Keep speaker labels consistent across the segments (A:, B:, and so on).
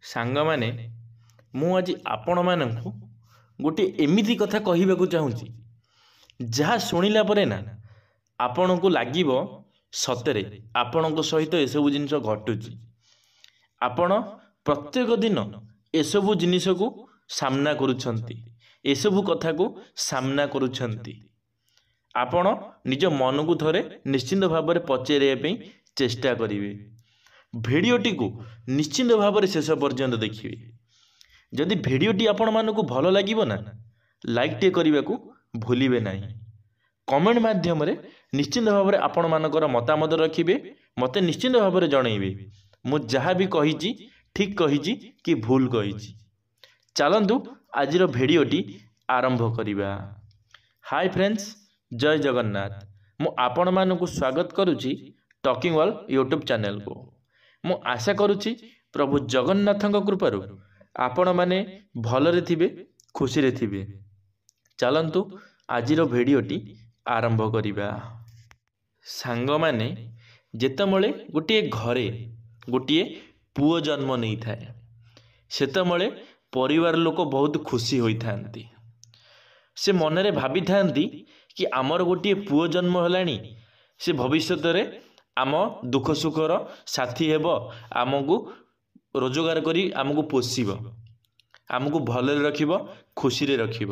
A: ସାଙ୍ଗମାନେ ମୁଁ ଆଜି ଆପଣମାନଙ୍କୁ ଗୋଟିଏ ଏମିତି କଥା କହିବାକୁ ଚାହୁଁଛି ଯାହା ଶୁଣିଲା ପରେ ନା ଆପଣଙ୍କୁ ଲାଗିବ ସତରେ ଆପଣଙ୍କ ସହିତ ଏସବୁ ଜିନିଷ ଘଟୁଛି। ଆପଣ ପ୍ରତ୍ୟେକ ଦିନ ଏସବୁ ଜିନିଷକୁ ସାମ୍ନା କରୁଛନ୍ତି, ଏସବୁ କଥାକୁ ସାମ୍ନା କରୁଛନ୍ତି। ଆପଣ ନିଜ ମନକୁ ଥରେ ନିଶ୍ଚିନ୍ତ ଭାବରେ ପଚାରିବା ପାଇଁ ଚେଷ୍ଟା କରିବେ। ଭିଡ଼ିଓଟିକୁ ନିଶ୍ଚିନ୍ତ ଭାବରେ ଶେଷ ପର୍ଯ୍ୟନ୍ତ ଦେଖିବେ। ଯଦି ଭିଡ଼ିଓଟି ଆପଣମାନଙ୍କୁ ଭଲ ଲାଗିବ ନା, ଲାଇକ୍ଟିଏ କରିବାକୁ ଭୁଲିବେ ନାହିଁ। କମେଣ୍ଟ ମାଧ୍ୟମରେ ନିଶ୍ଚିନ୍ତ ଭାବରେ ଆପଣମାନଙ୍କର ମତାମତ ରଖିବେ, ମୋତେ ନିଶ୍ଚିନ୍ତ ଭାବରେ ଜଣାଇବେ ମୁଁ ଯାହା ବି କହିଛି ଠିକ୍ କହିଛି କି ଭୁଲ କହିଛି। ଚାଲନ୍ତୁ ଆଜିର ଭିଡ଼ିଓଟି ଆରମ୍ଭ କରିବା। ହାଇ ଫ୍ରେଣ୍ଡସ୍, ଜୟ ଜଗନ୍ନାଥ। ମୁଁ ଆପଣମାନଙ୍କୁ ସ୍ୱାଗତ କରୁଛି ଟକିଂ ୱାର୍ଲ୍ଡ ୟୁଟ୍ୟୁବ୍ ଚ୍ୟାନେଲକୁ। ମୁଁ ଆଶା କରୁଛି ପ୍ରଭୁ ଜଗନ୍ନାଥଙ୍କ କୃପାରୁ ଆପଣମାନେ ଭଲରେ ଥିବେ, ଖୁସିରେ ଥିବେ। ଚାଲନ୍ତୁ ଆଜିର ଭିଡ଼ିଓଟି ଆରମ୍ଭ କରିବା। ସାଙ୍ଗମାନେ, ଯେତେବେଳେ ଗୋଟିଏ ଘରେ ଗୋଟିଏ ପୁଅ ଜନ୍ମ ନେଇଥାଏ, ସେତେବେଳେ ପରିବାର ଲୋକ ବହୁତ ଖୁସି ହୋଇଥାନ୍ତି। ସେ ମନରେ ଭାବିଥାନ୍ତି କି ଆମର ଗୋଟିଏ ପୁଅ ଜନ୍ମ ହେଲାଣି, ସେ ଭବିଷ୍ୟତରେ ଆମ ଦୁଃଖ ସୁଖର ସାଥୀ ହେବ, ଆମକୁ ରୋଜଗାର କରି ଆମକୁ ପୋଷିବ, ଆମକୁ ଭଲରେ ରଖିବ, ଖୁସିରେ ରଖିବ।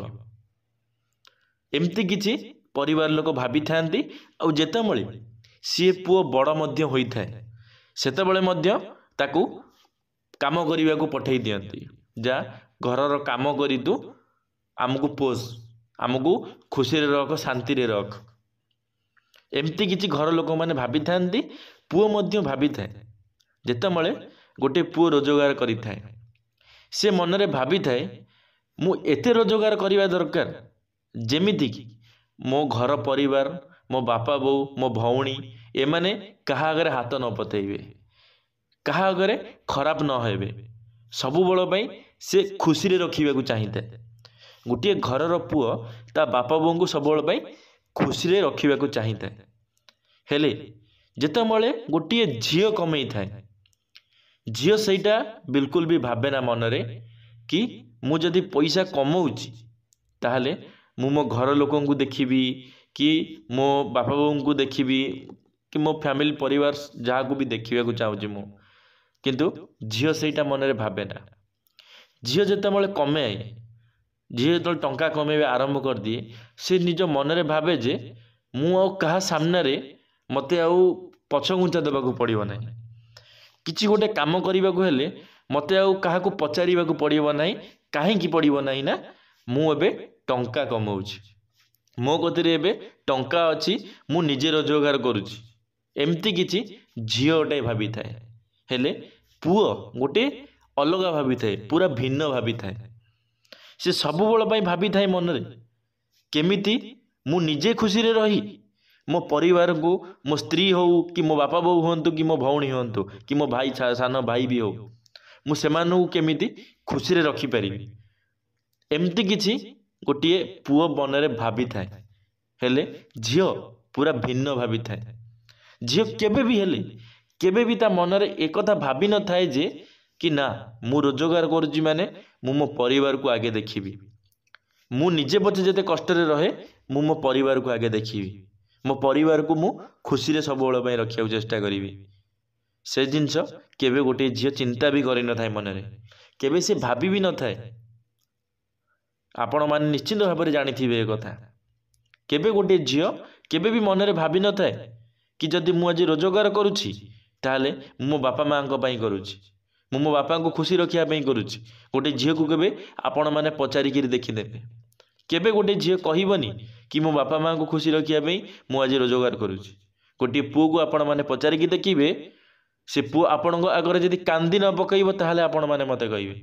A: ଏମିତି କିଛି ପରିବାର ଲୋକ ଭାବିଥାନ୍ତି। ଆଉ ଯେତେବେଳେ ସିଏ ପୁଅ ବଡ଼ ମଧ୍ୟ ହୋଇଥାଏ, ସେତେବେଳେ ମଧ୍ୟ ତାକୁ କାମ କରିବାକୁ ପଠାଇ ଦିଅନ୍ତି। ଯା ଘରର କାମ କରି ତୁ ଆମକୁ ପୋଷ, ଆମକୁ ଖୁସିରେ ରଖ, ଶାନ୍ତିରେ ରଖ। ଏମିତି କିଛି ଘର ଲୋକମାନେ ଭାବିଥାନ୍ତି। ପୁଅ ମଧ୍ୟ ଭାବିଥାଏ। ଯେତେବେଳେ ଗୋଟିଏ ପୁଅ ରୋଜଗାର କରିଥାଏ, ସେ ମନରେ ଭାବିଥାଏ ମୁଁ ଏତେ ରୋଜଗାର କରିବା ଦରକାର ଯେମିତିକି ମୋ ଘର ପରିବାର, ମୋ ବାପା ବୋଉ, ମୋ ଭଉଣୀ, ଏମାନେ କାହା ଆଗରେ ହାତ ନ ପତେଇବେ, କାହା ଆଗରେ ଖରାପ ନ ହେବେ। ସବୁବେଳ ପାଇଁ ସେ ଖୁସିରେ ରଖିବାକୁ ଚାହିଁଥାଏ। ଗୋଟିଏ ଘରର ପୁଅ ତା ବାପା ବୋଉଙ୍କୁ ସବୁବେଳ ପାଇଁ ଖୁସିରେ ରଖିବାକୁ ଚାହିଁଥାଏ। ହେଲେ ଯେତେବେଳେ ଗୋଟିଏ ଝିଅ କମେଇଥାଏ, ଝିଅ ସେଇଟା ବିଲକୁଲ ବି ଭାବେ ନା ମନରେ କି ମୁଁ ଯଦି ପଇସା କମଉଛି ତାହେଲେ ମୁଁ ମୋ ଘର ଲୋକଙ୍କୁ ଦେଖିବି, କି ମୋ ବାପା ବୋଉଙ୍କୁ ଦେଖିବି, କି ମୋ ଫ୍ୟାମିଲି ପରିବାର ଯାହାକୁ ବି ଦେଖିବାକୁ ଚାହୁଁଛି ମୁଁ। କିନ୍ତୁ ଝିଅ ସେଇଟା ମନରେ ଭାବେ ନା। ଝିଅ ଯେତେବେଳେ କମାଏ, ଝିଅ ଯେତେବେଳେ ଟଙ୍କା କମେଇବା ଆରମ୍ଭ କରିଦିଏ, ସେ ନିଜ ମନରେ ଭାବେ ଯେ ମୁଁ ଆଉ କାହା ସାମ୍ନାରେ ମୋତେ ଆଉ ପଛଘୁଞ୍ଚା ଦେବାକୁ ପଡ଼ିବ ନାହିଁ। କିଛି ଗୋଟେ କାମ କରିବାକୁ ହେଲେ ମୋତେ ଆଉ କାହାକୁ ପଚାରିବାକୁ ପଡ଼ିବ ନାହିଁ। କାହିଁକି ପଡ଼ିବ ନାହିଁ ନା, ମୁଁ ଏବେ ଟଙ୍କା କମାଉଛି, ମୋ କତିରେ ଏବେ ଟଙ୍କା ଅଛି, ମୁଁ ନିଜେ ରୋଜଗାର କରୁଛି। ଏମିତି କିଛି ଝିଅ ଗୋଟେ ଭାବିଥାଏ। ହେଲେ ପୁଅ ଗୋଟେ ଅଲଗା ଭାବିଥାଏ, ପୁରା ଭିନ୍ନ ଭାବିଥାଏ। ସେ ସବୁବେଳ ପାଇଁ ଭାବିଥାଏ ମନରେ କେମିତି ମୁଁ ନିଜେ ଖୁସିରେ ରହି ମୋ ପରିବାରକୁ, ମୋ ସ୍ତ୍ରୀ ହଉ, କି ମୋ ବାପା ବୋଉ ହୁଅନ୍ତୁ, କି ମୋ ଭଉଣୀ ହୁଅନ୍ତୁ, କି ମୋ ଭାଇ, ସାନ ଭାଇ ବି ହଉ, ମୁଁ ସେମାନଙ୍କୁ କେମିତି ଖୁସିରେ ରଖିପାରିବି। ଏମିତି କିଛି ଗୋଟିଏ ପୁଅ ମନରେ ଭାବିଥାଏ। ହେଲେ ଝିଅ ପୁରା ଭିନ୍ନ ଭାବିଥାଏ। ଝିଅ କେବେ ବି ହେଲେ, କେବେ ବି ତା ମନରେ ଏକଥା ଭାବିନଥାଏ ଯେ କି ନା, ମୁଁ ରୋଜଗାର କରୁଛି ମାନେ ମୁଁ ମୋ ପରିବାରକୁ ଆଗେ ଦେଖିବି। ମୁଁ ନିଜେ ପଛେ ଯେତେ କଷ୍ଟରେ ରହେ, ମୁଁ ମୋ ପରିବାରକୁ ଆଗେ ଦେଖିବି। ମୋ ପରିବାରକୁ ମୁଁ ଖୁସିରେ ସବୁବେଳ ପାଇଁ ରଖିବାକୁ ଚେଷ୍ଟା କରିବି। ସେ ଜିନିଷ କେବେ ଗୋଟିଏ ଝିଅ ଚିନ୍ତା ବି କରିନଥାଏ ମନରେ, କେବେ ସେ ଭାବି ବି ନଥାଏ। ଆପଣମାନେ ନିଶ୍ଚିନ୍ତ ଭାବରେ ଜାଣିଥିବେ ଏ କଥା। କେବେ ଗୋଟିଏ ଝିଅ କେବେ ବି ମନରେ ଭାବିନଥାଏ କି ଯଦି ମୁଁ ଆଜି ରୋଜଗାର କରୁଛି ତାହେଲେ ମୁଁ ମୋ ବାପା ମାଆଙ୍କ ପାଇଁ କରୁଛି, ମୁଁ ମୋ ବାପାଙ୍କୁ ଖୁସି ରଖିବା ପାଇଁ କରୁଛି। ଗୋଟିଏ ଝିଅକୁ କେବେ ଆପଣମାନେ ପଚାରିକିରି ଦେଖିଦେବେ, କେବେ ଗୋଟିଏ ଝିଅ କହିବନି କି ମୋ ବାପା ମାଆଙ୍କୁ ଖୁସି ରଖିବା ପାଇଁ ମୁଁ ଆଜି ରୋଜଗାର କରୁଛି। ଗୋଟିଏ ପୁଅକୁ ଆପଣମାନେ ପଚାରିକି ଦେଖିବେ, ସେ ପୁଅ ଆପଣଙ୍କ ଆଗରେ ଯଦି କାନ୍ଦି ନ ପକାଇବ ତାହେଲେ ଆପଣମାନେ ମୋତେ କହିବେ।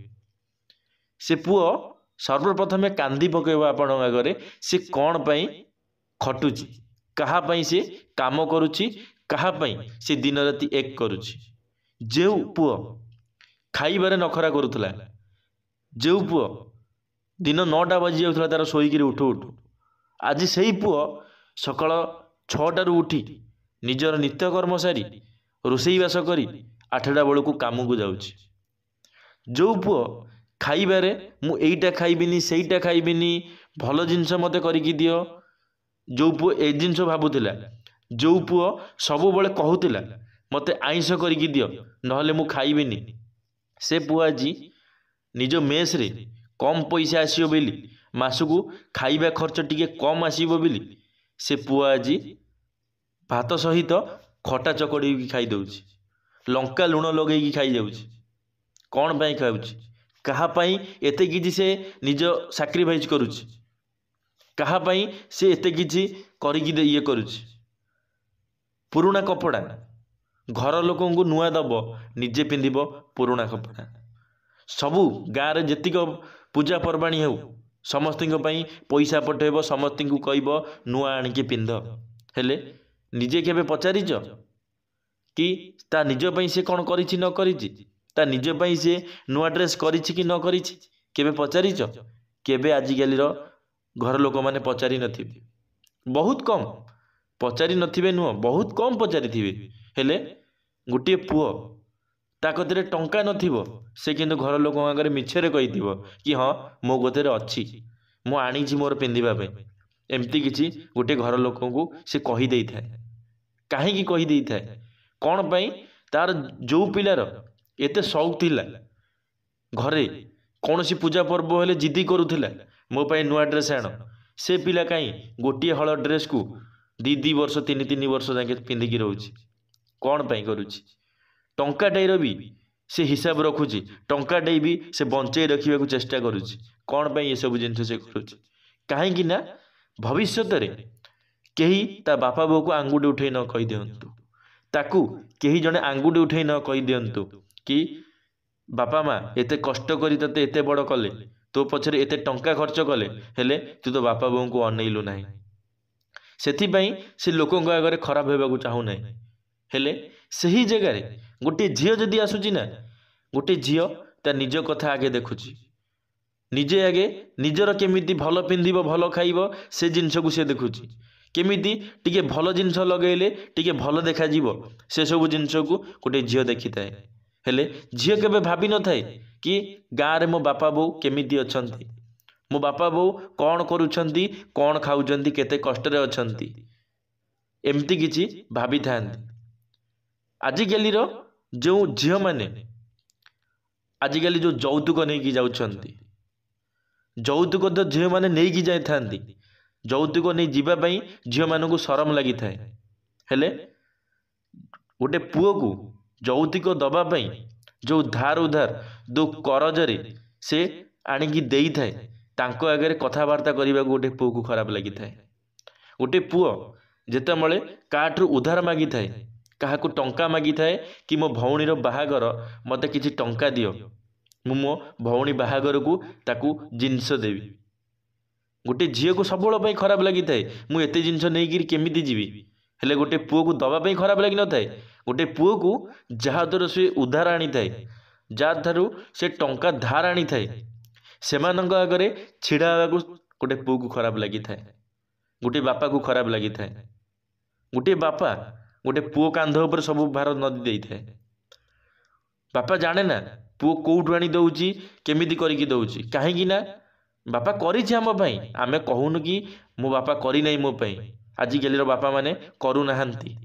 A: ସେ ପୁଅ ସର୍ବପ୍ରଥମେ କାନ୍ଦି ପକାଇବ ଆପଣଙ୍କ ଆଗରେ। ସେ କ'ଣ ପାଇଁ ଖଟୁଛି, କାହା ପାଇଁ ସେ କାମ କରୁଛି, କାହା ପାଇଁ ସେ ଦିନ ରାତି ଏକ କରୁଛି। ଯେଉଁ ପୁଅ ଖାଇବାରେ ନଖରା କରୁଥିଲା, ଯେଉଁ ପୁଅ ଦିନ 9ଟା ବାଜି ଯାଉଥିଲା ତାର ଶୋଇକିରି ଉଠୁ ଉଠୁ, ଆଜି ସେଇ ପୁଅ ସକାଳ 6ଟାରୁ ଉଠି ନିଜର ନିତ୍ୟକର୍ମ ସାରି ରୋଷେଇବାସ କରି 8ଟା ବେଳକୁ କାମକୁ ଯାଉଛି। जो पुओ खाइबारे मु एइटा खाइबिनी सेइटा खाइबिनी भल जिनस मते करिकी दियो, जो पुओ ए जिनस भाबुथिला, जो पुओ सबु बेले कहूतिला मते आइंस करिकी दियो नहले मु खाइबिनी, से पुओ आजी निज मेस रे कम पैसा आसियो बेली मासकू खाइबा खर्च टिके कम आसीबो बेली से पुओ आजी भात सहित खटा चकड़ी खाई दउछि, लंका लुण लगेगी खाई जाउछि। कौन पाई खाउछि, कहा पाई एते किछि से निज सैक्रिफाइस करुछि, कहा पाई से एते किछि करिकी दे ये करुछि। पुराना कपड़ा घर लोकन को नुआ दब, निजे पिंधिब पुराना कपड़ा। सबू गाँव रे जेतिक पूजा पर्वाणी हो समस्त पैसा पठेब, समस्त को कहब नुआ आनिके पिंध, हेले निजे केबे पचारिच कि ता निज पई से कौन करिछि न करिछि, ता निज पई से नुआ ड्रेस करिछि कि न करिछि केबे पचारिच? केबे आजिकालीर घर लोक माने पचारि नथिबे, बहुत कम पचारि नथिबे नुह, बहुत कम पचारि थिबे। हेले गोटे पुओ ता कतिरे टंका नथिबो, से किंतु घर लोक आगे मिछरे कहिथिबो कि हाँ मो गतिरे अछि, मु आनिछि मोर पिंधिबा पे, एमती किछि गोटे घर लोकंकु से कहि देई थाए। काहेकि कहि देई थाए, कौन पाई तार जो पिलार एते शौक थिला घरे कौन सी पूजा पर्व हेले जिद्दी करूथिला मो पाई नुआ ड्रेस आण, से पिला काई गोटे हल ड्रेस को दी दी वर्ष तीन तीन वर्ष जाके पिंधिकी रहउछि। कौन पाई करूछि, टंका टाइर भी से हिसाब रखुछि, टंका टाइ भी से बंचै रखिबा चेष्टा करुछि। कौन पाई ये सब जिनस से करुछि, काहेकि ना भविष्यत रे केही ता बापा बो को आंगुठी उठै न कहि दियंतु, ताकू केही जने आंगुठी उठै न कहि दियंतु कि बापा माँ एते कष्ट करी तते एते बड़ कले, तो पछरे एते टंका खर्च कले, हेले तू तो बापा बो को अनैलु नाही, सेथिपाई से लोकंक आगे खराब हेबाकू चाहू नाही। हेले सही जगह रे गोटे झियो जदि आसुची ना, गोटे झियो ता निज कथा आगे देखुची, निजे आगे निजर केमिति भल पिंधिब भल खाइब से जिनस को से देखुची, केमिति टिके भल जिनस लगेले टिके भल देखा जीवो से सब जिनस को गोटे झियो देखि थाए। हेले झियो केबे भाबी न थाए कि गाँ रे मो बापा बो केमिति अछंती, मो बापा बो कौन करूछंती, कौन खाउछंती, केते कष्ट रे अछंती, एमती किछि भाबी थांती। आजिकाली रो जो झियो माने आजिकाली जो जौतुक नहीं की जाउछंती, जौतुक तो झियो माने नहीं की जाय थांती, जौतुक नहीं जीवा पई झियो मानू को शरम लगी थाए। हेले गोटे पुओ को जौतुक दबा पई जो धार उधार दो करजरे से आनिकी देई थाए, तांको आगे कथबार्ता करने गोटे पुओ को खराब लगी थाए। गोटे पुओ जेतेबेले काठरू उधार मागी थाए, काहाकू टंका मागी थाए कि मो भौणीर बाहागर मते किछि टंका दियो, मु मो भौणी बाहागर को ताकू जिनस देवी। गोटे झील को सब पई खराब लगी थाए, मु एते जिनस नहीं केमिति जीवी, हेले गोटे पुओ को दबा पई खराब लगी न थाए। गोटे पुओ को जहा द्वारा से उधार आनी थाए, जहा थारू से टंका धार आनी थाए, सेमानंग आगरे छिड़ा को गोटे पुओ को खराब लगी थाए, गोटे बापा को खराब लगी थाए। गोटे बापा गोटे पुओ कांध उपर सब भार नदी देई थाए, बापा जाने ना पुओ कोउठु आनी दउची केमिति करिकी दउची, काहेकि ना बापा करिछि हम पई, आमे कहूनु कि मो बापा करि नै मो पई। आजिकालीर बापा माने करू नाहांती,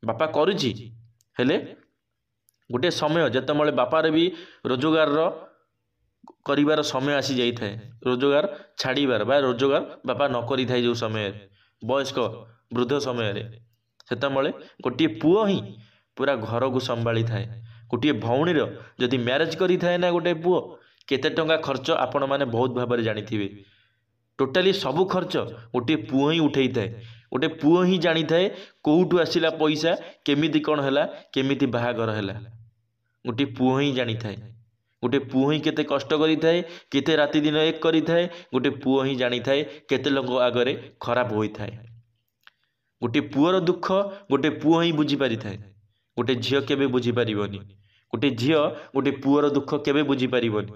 A: बापा करुछि, हेले गोटे समय जेतेबेले बापार भी रोजगार करिवार समय आसी जाई थाए, रोजगार छाड़ीबार बा रोजगार बापा न करि थाए, जो समय वयस्क वृद्ध समय रे सेतेबेले गोटे पुओ ही पूरा घर को संभाली थाए। गोटे भौणीर जदि मैरेज करि थाए ना गोटे पुओ, केते टंका खर्च आपण माने बहुत भाबरे जानिथिबे। टोटाली सबु खर्च गोटे पुओ ही उठेई थाए, गोटे पुओ ही जानी थाए कोउठु आसिला पैसा, केमिति कोन हैला, केमिति बाहागर हैला, गोटे पुओ ही जानी थाए। गोटे पुओ ही केते कष्ट करि थाए, केते राति दिन एक करि थाए, गोटे पुओ ही जानी थाए केते लोक आगरे खराब होई थाए। गोटे पुओर दुख गोटे पुओ ही बुझी पारि थाए, गोटे झियो केबे बुझी पारिबोनी, गोटे झियो गोटे पुओर दुख केबे बुझी पारिबोनी।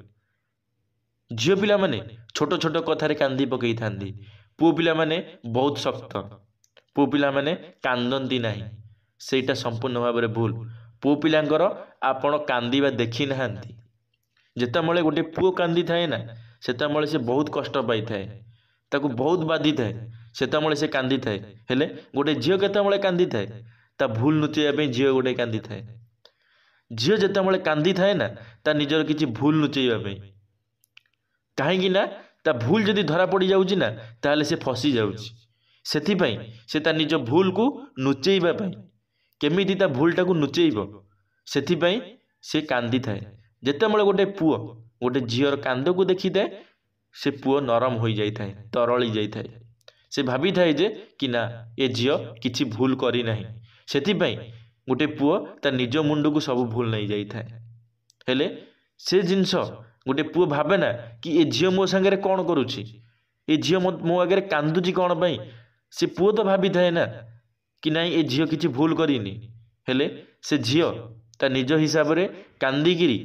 A: झियो पिला माने छोट छोट कथारे कांदी पकई थांदी, पुओ पिला माने बहुत शक्त, पुओ पिला माने कांदंती नाही, सेटा संपूर्ण भाव में भूल। पुओ पिलांकर आपण कांदीबा देखी नाहांती, ଯେତେବେଳେ ଗୋଟେ ପୁଅ କାନ୍ଦି ଥାଏ ନା ସେତେବେଳେ ସେ ବହୁତ କଷ୍ଟ ପାଇଥାଏ, ତାକୁ ବହୁତ ବାଧି ଥାଏ, ସେତେବେଳେ ସେ କାନ୍ଦିଥାଏ। ହେଲେ ଗୋଟେ ଝିଅ କେତେବେଳେ କାନ୍ଦିଥାଏ, ତା ଭୁଲ ଲୁଚେଇବା ପାଇଁ ଝିଅ ଗୋଟେ କାନ୍ଦିଥାଏ। ଝିଅ ଯେତେବେଳେ କାନ୍ଦିଥାଏ ନା ତା ନିଜର କିଛି ଭୁଲ ଲୁଚେଇବା ପାଇଁ, କାହିଁକି ନା ତା ଭୁଲ ଯଦି ଧରା ପଡ଼ିଯାଉଛି ନା ତାହେଲେ ସେ ଫସି ଯାଉଛି। ସେଥିପାଇଁ ସେ ତା ନିଜ ଭୁଲକୁ ଲୁଚେଇବା ପାଇଁ, କେମିତି ତା ଭୁଲଟାକୁ ଲୁଚେଇବ ସେଥିପାଇଁ ସେ କାନ୍ଦିଥାଏ। ଯେତେବେଳେ ଗୋଟେ ପୁଅ ଗୋଟେ ଝିଅର କାନ୍ଦକୁ ଦେଖିଥାଏ ସେ ପୁଅ ନରମ ହୋଇଯାଇଥାଏ, ତରଳି ଯାଇଥାଏ। ସେ ଭାବିଥାଏ ଯେ କି ନା ଏ ଝିଅ କିଛି ଭୁଲ କରିନାହିଁ। ସେଥିପାଇଁ ଗୋଟେ ପୁଅ ତା ନିଜ ମୁଣ୍ଡକୁ ସବୁ ଭୁଲ ନେଇଯାଇଥାଏ। ହେଲେ ସେ ଜିନିଷ ଗୋଟେ ପୁଅ ଭାବେ ନା କି ଏ ଝିଅ ମୋ ସାଙ୍ଗରେ କ'ଣ କରୁଛି, ଏ ଝିଅ ମୋ ଆଗରେ କାନ୍ଦୁଛି କ'ଣ ପାଇଁ। ସେ ପୁଅ ତ ଭାବିଥାଏ ନା କି ନାଇଁ ଏ ଝିଅ କିଛି ଭୁଲ କରିନି। ହେଲେ ସେ ଝିଅ ତା ନିଜ ହିସାବରେ କାନ୍ଦିକିରି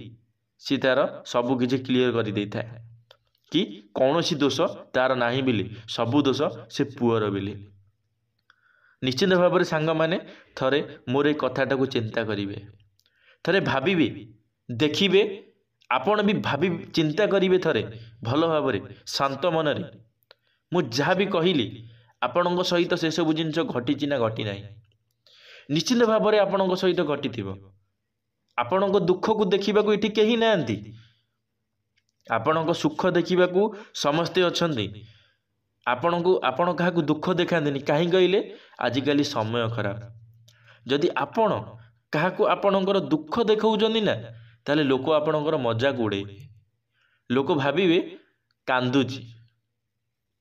A: ସେ ତାର ସବୁ କିଛି କ୍ଲିୟର କରିଦେଇଥାଏ କି କୌଣସି ଦୋଷ ତାର ନାହିଁ ବୋଲି, ସବୁ ଦୋଷ ସେ ପୁଅର ବୋଲି। ନିଶ୍ଚିତ ଭାବରେ ସାଙ୍ଗମାନେ ଥରେ ମୋର ଏ କଥାଟାକୁ ଚିନ୍ତା କରିବେ, ଥରେ ଭାବିବେ, ଦେଖିବେ, ଆପଣ ବି ଭାବି ଚିନ୍ତା କରିବେ ଥରେ ଭଲ ଭାବରେ ଶାନ୍ତ ମନରେ। ମୁଁ ଯାହା ବି କହିଲି ଆପଣଙ୍କ ସହିତ ସେସବୁ ଜିନିଷ ଘଟିଛି ନା ଘଟି ନାହିଁ? ନିଶ୍ଚିତ ଭାବରେ ଆପଣଙ୍କ ସହିତ ଘଟିଥିବ। ଆପଣଙ୍କ ଦୁଃଖକୁ ଦେଖିବାକୁ ଏଠି କେହି ନାହାନ୍ତି, ଆପଣଙ୍କ ସୁଖ ଦେଖିବାକୁ ସମସ୍ତେ ଅଛନ୍ତି। ଆପଣ କାହାକୁ ଦୁଃଖ ଦେଖାନ୍ତିନି, କାହିଁ କହିଲେ ଆଜିକାଲି ସମୟ ଖରାପ। ଯଦି ଆପଣ କାହାକୁ ଆପଣଙ୍କର ଦୁଃଖ ଦେଖାଉଛନ୍ତି ନା ତାହେଲେ ଲୋକ ଆପଣଙ୍କର ମଜାକ ଉଡ଼େଇବେ। ଲୋକ ଭାବିବେ କାନ୍ଦୁଛି,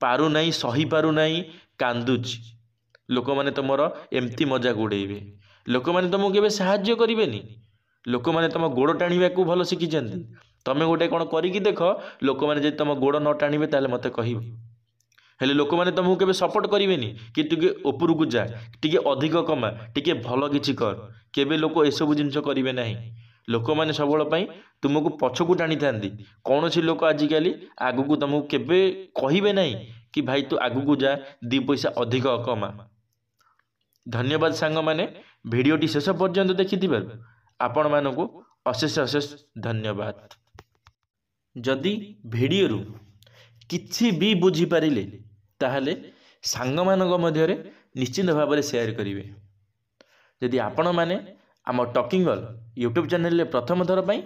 A: ପାରୁନାହିଁ, ସହିପାରୁନାହିଁ, କାନ୍ଦୁଛି। ଲୋକମାନେ ତୁମର ଏମିତି ମଜାକ ଉଡ଼େଇବେ। ଲୋକମାନେ ତୁମକୁ କେବେ ସାହାଯ୍ୟ କରିବେନି। ଲୋକମାନେ ତୁମ ଗୋଡ଼ ଟାଣିବାକୁ ଭଲ ଶିଖିଛନ୍ତି। ତୁମେ ଗୋଟେ କ'ଣ କରିକି ଦେଖ, ଲୋକମାନେ ଯଦି ତୁମ ଗୋଡ଼ ନ ଟାଣିବେ ତାହେଲେ ମୋତେ କହିବ। ହେଲେ ଲୋକମାନେ ତୁମକୁ କେବେ ସପୋର୍ଟ କରିବେନି କି ଟିକେ ଉପରକୁ ଯା, ଟିକେ ଅଧିକ କମା, ଟିକେ ଭଲ କିଛି କର। କେବେ ଲୋକ ଏସବୁ ଜିନିଷ କରିବେ ନାହିଁ। ଲୋକମାନେ ସବୁବେଳେ ପାଇଁ ତୁମକୁ ପଛକୁ ଟାଣିଥାନ୍ତି। କୌଣସି ଲୋକ ଆଜିକାଲି ଆଗକୁ ତୁମକୁ କେବେ କହିବେ ନାହିଁ କି ଭାଇ ତୁ ଆଗକୁ ଯା, 2 ପଇସା ଅଧିକ କମା। ଧନ୍ୟବାଦ ସାଙ୍ଗମାନେ, ଭିଡ଼ିଓଟି ଶେଷ ପର୍ଯ୍ୟନ୍ତ ଦେଖିଥିବାରୁ ଆପଣମାନଙ୍କୁ ଅଶେଷ ଅଶେଷ ଧନ୍ୟବାଦ। ଯଦି ଭିଡ଼ିଓରୁ କିଛି ବି ବୁଝିପାରିଲେ ତାହେଲେ ସାଙ୍ଗମାନଙ୍କ ମଧ୍ୟରେ ନିଶ୍ଚିତ ଭାବରେ ସେୟାର କରିବେ। ଯଦି ଆପଣମାନେ ଆମ ଟକିଂ ଅଲ୍ ୟୁଟ୍ୟୁବ୍ ଚ୍ୟାନେଲରେ ପ୍ରଥମ ଥର ପାଇଁ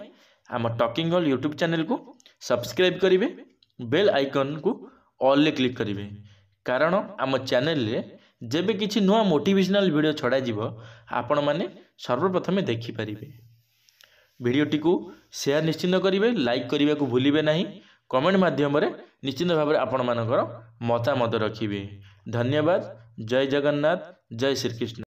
A: ଆମ ଟକିଂ ଅଲ୍ ୟୁଟ୍ୟୁବ୍ ଚ୍ୟାନେଲକୁ ସବସ୍କ୍ରାଇବ୍ କରିବେ, ବେଲ୍ ଆଇକନ୍କୁ ଅଲ୍ରେ କ୍ଲିକ୍ କରିବେ। କାରଣ ଆମ ଚ୍ୟାନେଲରେ ଯେବେ କିଛି ନୂଆ ମୋଟିଭେସନାଲ୍ ଭିଡ଼ିଓ ଛଡ଼ାଯିବ ଆପଣମାନେ ସର୍ବପ୍ରଥମେ ଦେଖିପାରିବେ। ଭିଡ଼ିଓଟିକୁ ସେୟାର ନିଶ୍ଚିତ କରିବେ, ଲାଇକ୍ କରିବାକୁ ଭୁଲିବେ ନାହିଁ। କମେଣ୍ଟ ମାଧ୍ୟମରେ ନିଶ୍ଚିତ ଭାବରେ ଆପଣମାନଙ୍କର ମତାମତ ରଖିବେ। ଧନ୍ୟବାଦ। ଜୟ ଜଗନ୍ନାଥ, ଜୟ ଶ୍ରୀକୃଷ୍ଣ।